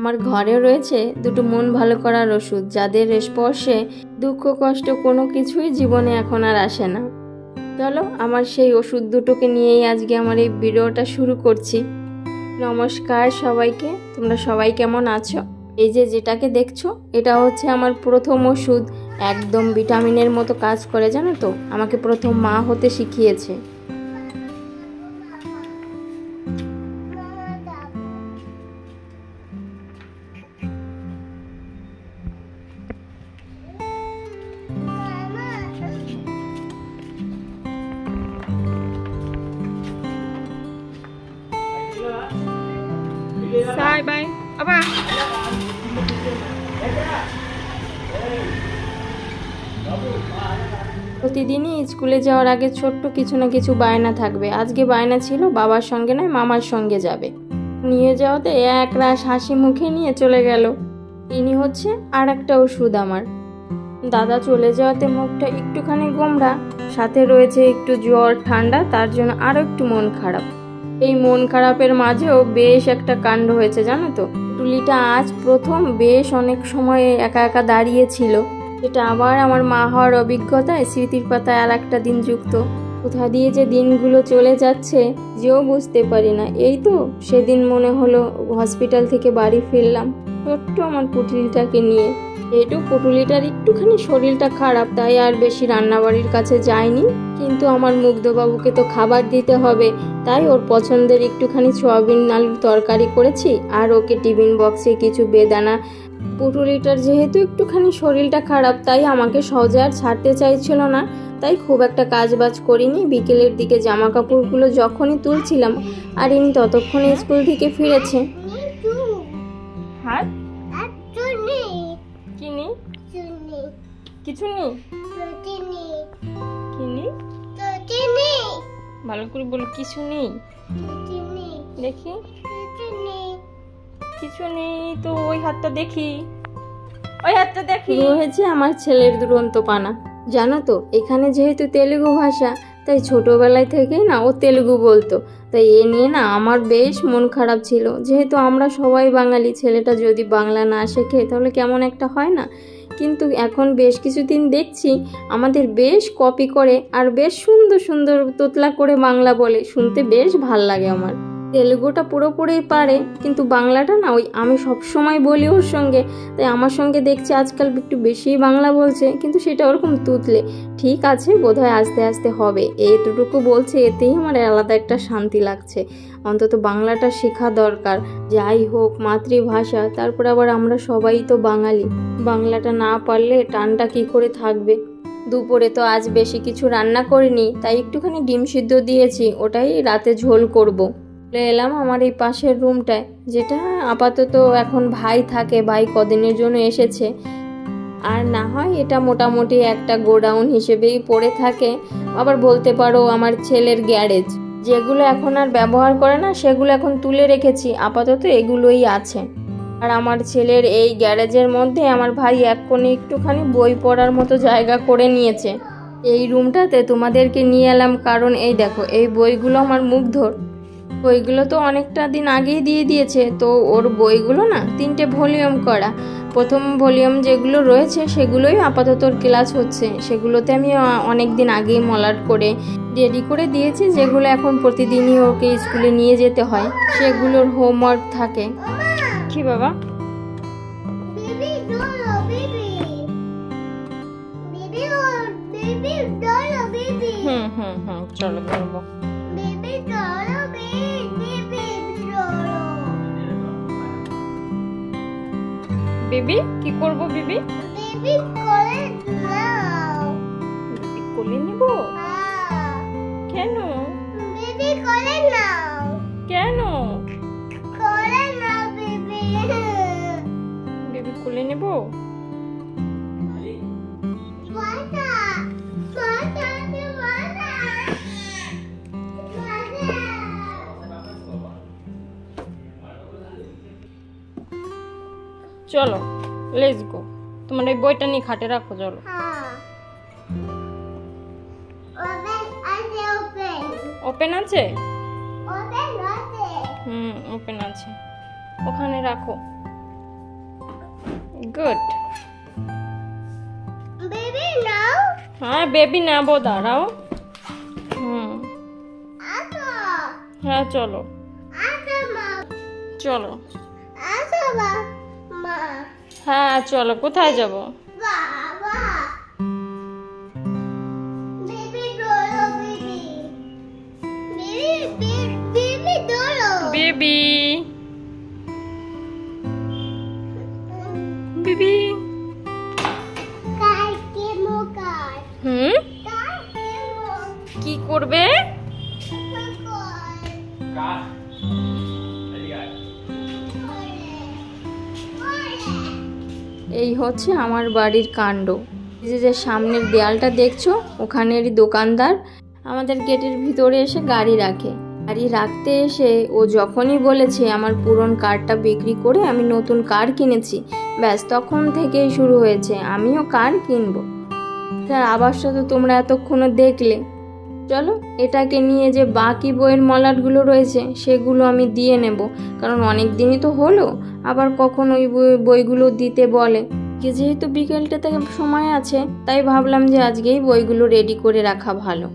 আমার ঘরে রয়েছে দুটো মন ভালো করার ওষুধ, যাদের স্পর্শে দুঃখ কষ্ট কোনো কিছুই জীবনে এখন আর আসে না। চলো আমার সেই ওষুধ দুটোকে নিয়েই আজকে আমার এই ভিডিওটা শুরু করছি। নমস্কার সবাইকে, তোমরা সবাই কেমন আছো? এই যেটাকে দেখছো এটা হচ্ছে আমার প্রথম ওষুধ, একদম ভিটামিনের মতো কাজ করে, জানো তো। আমাকে প্রথম মা হতে শিখিয়েছে। Bye bye. Apa? প্রতিদিনই স্কুলে যাওয়ার আগে ছোট্ট কিছু না কিছু বায়না থাকবে। আজকে বায়না ছিল বাবার সঙ্গে নয় মামার সঙ্গে যাবে। নিয়ে যাওয়াতে এক রাশ হাসি মুখে নিয়ে চলে গেল। ইনি হচ্ছে আর একটা ওষুধ আমার। দাদা চলে যাওয়াতে মুখটা একটুখানি গোমড়া, সাথে রয়েছে একটু জ্বর ঠান্ডা, তার জন্য আরও একটু মন খারাপ। এই মন খারাপের মাঝেও বেশ একটা কাণ্ড হয়েছে, জানো তো। টুলিটা আজ প্রথম বেশ অনেক সময় একা একা দাঁড়িয়েছিল। এটা আবার আমার মা হওয়ার অভিজ্ঞতায় স্মৃতির পাতায় আর একটা দিন যুক্ত। কোথা দিয়ে যে দিনগুলো চলে যাচ্ছে যেও বুঝতে পারি না। এই তো সেদিন মনে হলো হসপিটাল থেকে বাড়ি ফিরলাম ছোট্ট আমার পুটুলিটাকে নিয়ে। একটু পুটুলিটার একটুখানি শরীরটা খারাপ, তাই আর বেশি রান্নাবাড়ির কাছে যায়নি। কিন্তু আমার মুগ্ধবাবুকে তো খাবার দিতে হবে, তাই ওর পছন্দের একটুখানি সয়াবিন আলুর তরকারি করেছি, আর ওকে টিফিন বক্সে কিছু বেদানা। পুটুলিটার যেহেতু একটুখানি শরীরটা খারাপ, তাই আমাকে সহজে আর ছাড়তে চাইছিল না, তাই খুব একটা কাজবাজ করিনি। বিকেলের দিকে জামা কাপড়গুলো যখনই তুলছিলাম আর ইনি ততক্ষণে স্কুল থেকে ফিরেছে। হ্যাঁ কিছু নেই, ভালো করে বলো। কিছু নেই, দেখি কিছু নেই তো। ওই হাতটা দেখি, ওই হাতটা দেখি। হয়েছে আমার ছেলের দুরন্ত পানা, জানো তো। এখানে যেহেতু তেলুগু ভাষা, তাই ছোটবেলায় থেকেই না ও তেলুগু বলতো, তাই এ নিয়ে না আমার বেশ মন খারাপ ছিল। যেহেতু আমরা সবাই বাঙালি, ছেলেটা যদি বাংলা না শেখে তাহলে কেমন একটা হয় না। কিন্তু এখন বেশ কিছুদিন দেখছি আমাদের বেশ কপি করে আর বেশ সুন্দর সুন্দর তোতলা করে বাংলা বলে, শুনতে বেশ ভাল লাগে আমার। তেলুগুটা পুরোপুরি পারে, কিন্তু বাংলাটা না ওই আমি সবসময় বলি ওর সঙ্গে, তাই আমার সঙ্গে দেখছি আজকাল একটু বেশি বাংলা বলছে, কিন্তু সেটা ওরকম তুতলে। ঠিক আছে, বোধহয় আস্তে আস্তে হবে। এতটুকু বলছে, এতেই আমার আলাদা একটা শান্তি লাগছে। অন্তত বাংলাটা শেখা দরকার। যাই হোক, মাতৃভাষা, তারপর আবার আমরা সবাই তো বাঙালি। বাংলাটা না পারলে টানটা কি করে থাকবে। দুপুরে তো আজ বেশি কিছু রান্না করিনি, তাই একটুখানি ডিম সিদ্ধ দিয়েছি, ওটাই রাতে ঝোল করব। এলাম আমার এই পাশের রুমটায়, যেটা আপাতত এখন ভাই থাকে। ভাই কদিনের জন্য এসেছে, আর না হয় এটা মোটামুটি একটা গোডাউন হিসেবেই পড়ে থাকে। আবার বলতে পারো আমার ছেলের গ্যারেজ। যেগুলো এখন আর ব্যবহার করে না সেগুলো এখন তুলে রেখেছি, আপাতত এগুলোই আছে। আর আমার ছেলের এই গ্যারেজের মধ্যে আমার ভাই এক কোণে একটুখানি বই পড়ার মতো জায়গা করে নিয়েছে। এই রুমটাতে তোমাদেরকে নিয়ে এলাম কারণ এই দেখো, এই বইগুলো আমার মুগ্ধর। বইগুলো তো অনেকটা দিন আগেই দিয়ে দিয়েছে, তো ওর বইগুলো না 3টে ভলিউম করা। প্রথম ভলিউম যেগুলো রয়েছে সেগুলোই আপাতত ওর ক্লাস হচ্ছে। সেগুলোতে আমি অনেক দিন আগেই মলাট করে রেডি করে দিয়েছি, যেগুলো এখন প্রতিদিনই ওকে স্কুলে নিয়ে যেতে হয়, সেগুলোর হোমওয়ার্ক থাকে। কি বাবা? চলো করবো। বেবি কি করবো? বেবি কোলে নিব? কেন? কেন বেবি কোলে নেব? চলো লেটস গো। তোমার এই বইটা নিয়ে খাটে রাখো, চলো। ওপেন আছে? ওপেন আছে। ওখানে রাখো। গুড। হ্যাঁ বেবি নেবো, দাঁড়াও। হ্যাঁ চলো চলো। হ্যাঁ চলো, কোথায় যাব? বেবি বেবি কি করবে? এই হচ্ছে আমার বাড়ির কাণ্ড। এই যে সামনের দেয়ালটা দেখছো, ওখানেরই দোকানদার আমাদের গেটের ভিতরে এসে গাড়ি রাখে। গাড়ি রাখতে এসে ও যখনই বলেছে আমার পুরনো কারটা বিক্রি করে আমি নতুন কার কিনেছি, ব্যাস তখন থেকেই শুরু হয়েছে আমিও কার কিনবো। তার আওয়াজটা তো তোমরা এতক্ষণ দেখলে। চলো এটাকে নিয়ে যে বাকি বইয়ের মলাটগুলো রয়েছে সেগুলো আমি দিয়ে নেব, কারণ অনেক দিনই তো হলো, আবার কখন ওই বইগুলো দিতে বলে। যেহেতু বিকেলটা থেকে সময় আছে, তাই ভাবলাম যে আজকেই বইগুলো রেডি করে রাখা ভালো।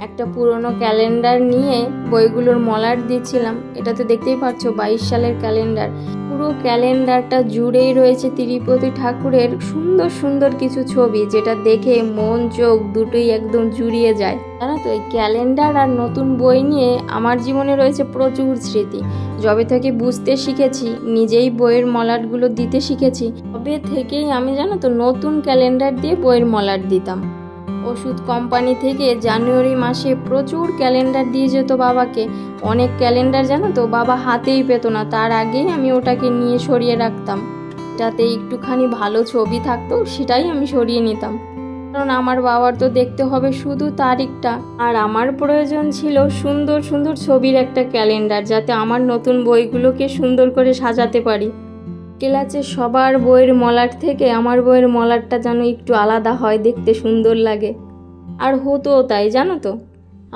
একটা পুরনো ক্যালেন্ডার নিয়ে বইগুলোর মলাট দিচ্ছিলাম। এটা তো দেখতেই পাচ্ছ 22 সালের ক্যালেন্ডার। পুরো ক্যালেন্ডারটা জুড়েই রয়েছে তিরুপতি ঠাকুরের সুন্দর সুন্দর কিছু ছবি, যেটা দেখে মন চোখ দুটোই একদম জুড়িয়ে যায়। জানো তো এই ক্যালেন্ডার আর নতুন বই নিয়ে আমার জীবনে রয়েছে প্রচুর স্মৃতি। যবে থেকে বুঝতে শিখেছি, নিজেই বইয়ের মলাটগুলো দিতে শিখেছি, তবে থেকেই আমি জানো তো নতুন ক্যালেন্ডার দিয়ে বইয়ের মলাট দিতাম। ওষুধ কোম্পানি থেকে জানুয়ারি মাসে প্রচুর ক্যালেন্ডার দিয়ে যেত বাবাকে। অনেক ক্যালেন্ডার জানো তো বাবা হাতেই পেত না, তার আগেই আমি ওটাকে নিয়ে সরিয়ে রাখতাম। যাতে একটুখানি ভালো ছবি থাকতো সেটাই আমি সরিয়ে নিতাম, কারণ আমার বাবার তো দেখতে হবে শুধু তারিখটা, আর আমার প্রয়োজন ছিল সুন্দর সুন্দর ছবির একটা ক্যালেন্ডার, যাতে আমার নতুন বইগুলোকে সুন্দর করে সাজাতে পারি। ক্লাসে সবার বইয়ের মলাট থেকে আমার বইয়ের মলাটটা যেন একটু আলাদা হয়, দেখতে সুন্দর লাগে। আর হতো তাই জানো তো,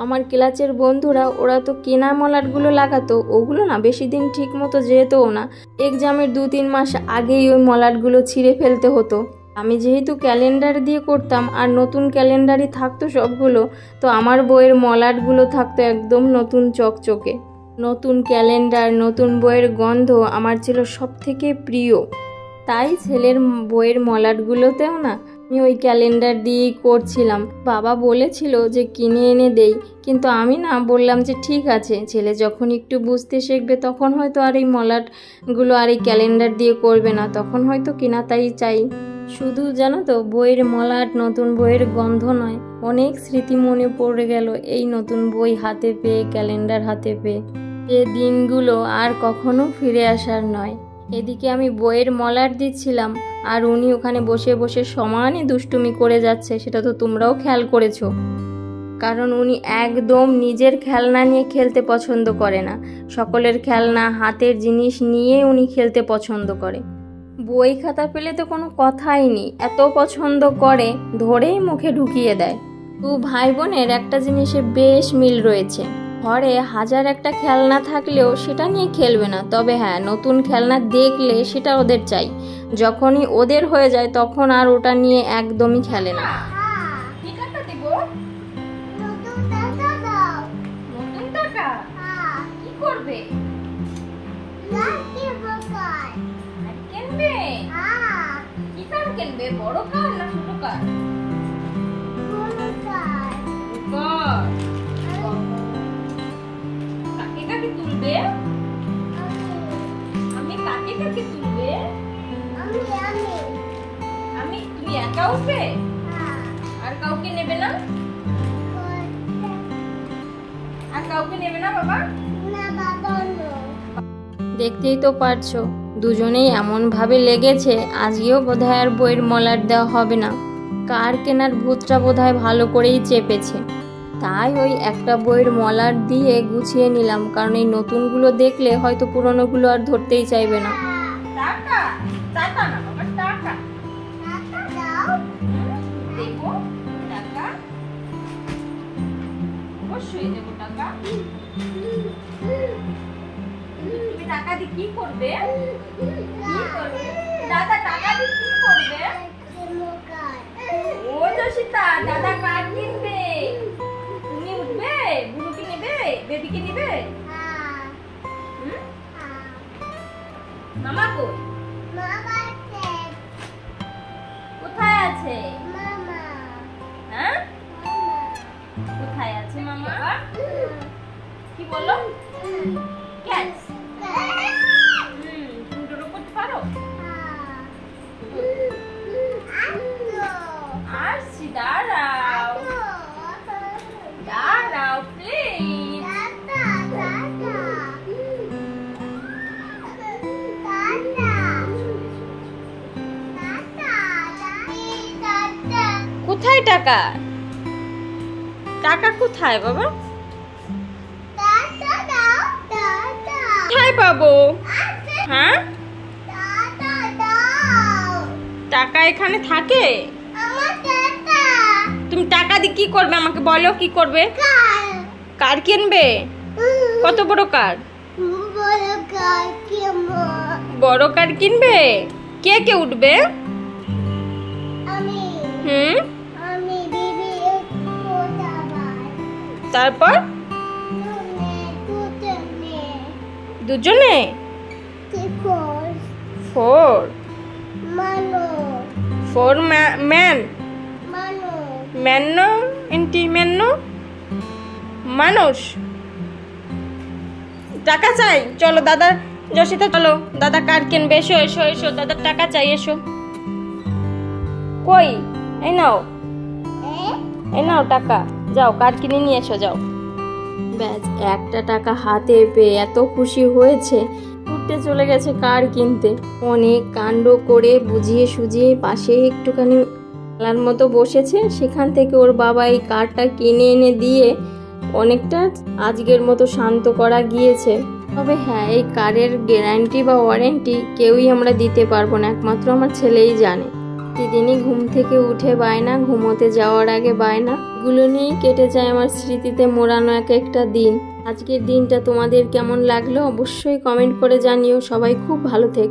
আমার ক্লাসের বন্ধুরা ওরা তো কেনা মলাটগুলো লাগাতো, ওগুলো না বেশি দিন ঠিক মতো যেতও না। এক্সামের 2-3 মাস আগেই ওই মলাটগুলো ছিঁড়ে ফেলতে হতো। আমি যেহেতু ক্যালেন্ডার দিয়ে করতাম আর নতুন ক্যালেন্ডারই থাকতো সবগুলো, তো আমার বইয়ের মলাটগুলো থাকতো একদম নতুন চকচকে। নতুন ক্যালেন্ডার, নতুন বইয়ের গন্ধ আমার ছিল সব থেকে প্রিয়। তাই ছেলের বইয়ের মলাটগুলোতেও না আমি ওই ক্যালেন্ডার দিয়েই করছিলাম। বাবা বলেছিল যে কিনে এনে দেই, কিন্তু আমি না বললাম যে ঠিক আছে, ছেলে যখন একটু বুঝতে শিখবে তখন হয়তো আর এই মলাটগুলো আর এই ক্যালেন্ডার দিয়ে করবে না, তখন হয়তো কেনাটাই চাই। শুধু জানো তো বইয়ের মলাট, নতুন বইয়ের গন্ধ নয়, অনেক স্মৃতি মনে পড়ে গেল এই নতুন বই হাতে পেয়ে, ক্যালেন্ডার হাতে পেয়ে। যে দিনগুলো আর কখনো ফিরে আসার নয়। এদিকে আমি বইয়ের মলাট দিচ্ছিলাম আর উনি ওখানে বসে বসে সমানে দুষ্টুমি করে যাচ্ছে, সেটা তো তোমরাও খেয়াল করেছো। কারণ উনি একদম নিজের খেলনা নিয়ে খেলতে পছন্দ করে না, সকলের খেলনা, হাতের জিনিস নিয়ে উনি খেলতে পছন্দ করে। বই খাতা পেলে তো কোনো কথাই নেই, এত পছন্দ করে ধরেই মুখে ঢুকিয়ে দেয়। দু ভাই বোনের একটা জিনিসে বেশ মিল রয়েছে, ঘরে 1000 একটা খেলনা থাকলেও সেটা নিয়ে খেলবে না, তবে হ্যাঁ নতুন খেলনা দেখলে সেটা ওদের চাই। যখনই ওদের হয়ে যায় তখন আর ওটা নিয়ে একদমই খেলে না। বড় কার না ছোট কার? কাকে কাকে তুলবে? আমি কাকে কাকে তুলবে? আমি তুমি একা উঠবে? আর কাউকে নেবে না? আর কাউকে নেবে না বাবা? না বাবা। দেখতেই তো পারছো দুজনেই এমন ভাবে লেগেছে, আজকেও বোধহয় আর বইয়ের মলাট দেওয়া হবে না। কার কেনার ভূতটা বোধহয় ভালো করেই চেপেছে। তাই ওই একটা বইয়ের মলাট দিয়ে গুছিয়ে নিলাম, কারণ এই নতুনগুলো দেখলে হয়তো পুরনোগুলো আর ধরতেই চাইবে না। টাকা টাকা না বাবা, টাকা টাকা দাও। দেবো টাকা, অবশ্যই দেবো টাকা। তুমি টাকা দিয়ে কি করবে? কি করবে? দাদা টাকা দিয়ে কি নিবে? মামা কই? কোথায় আছে? হ্যাঁ, কোথায় আছে মামা? কি বলো? ক্যাচ। তুমি ড্র করতে পারো? আসছি, দাঁড়াও দাঁড়াও প্লিজ। কোথায় টাকা? টাকা কোথায় বাবা? কোথায় পাবো? হ্যাঁ, টাকা এখানে থাকে? তুমি টাকা দিয়ে কি করবে আমাকে বলো, কি করবে? কার কিনবে? কত বড় কার? বড় কার কিনবে? কে কে উঠবে? তারপর দুজনে? ফোর ম্যান মানুষ। টাকা চাই, চলো দাদা যশিতা, চলো দাদা কার কিনবে। এসো এসো এসো, দাদার টাকা চাই, এসো। কই? এই নাও, এই নাও টাকা, যাও কার কিনে নিয়ে এসো, যাও। ব্যাস, একটা টাকা হাতে পেয়ে এত খুশি হয়েছে, উঠতে চলে গেছে কার কিনতে। অনেক কাণ্ড করে বুঝিয়ে সুঝিয়ে পাশে একটুখানি মেলার মতো বসেছে, সেখান থেকে ওর বাবা এই কারটা কিনে এনে দিয়ে অনেকটা আজকের মতো শান্ত করা গিয়েছে। তবে হ্যাঁ, এই কারের গ্যারান্টি বা ওয়ারেন্টি কেউই আমরা দিতে পারবো না, একমাত্র আমার ছেলেই জানে। প্রতিদিনই ঘুম থেকে উঠে বায়না, ঘুমোতে যাওয়ার আগে বায়না, এগুলো নিয়েই কেটে যায় আমার স্মৃতিতে মোড়ানো এক একটা দিন। আজকের দিনটা তোমাদের কেমন লাগলো অবশ্যই কমেন্ট করে জানিও। সবাই খুব ভালো থেকো।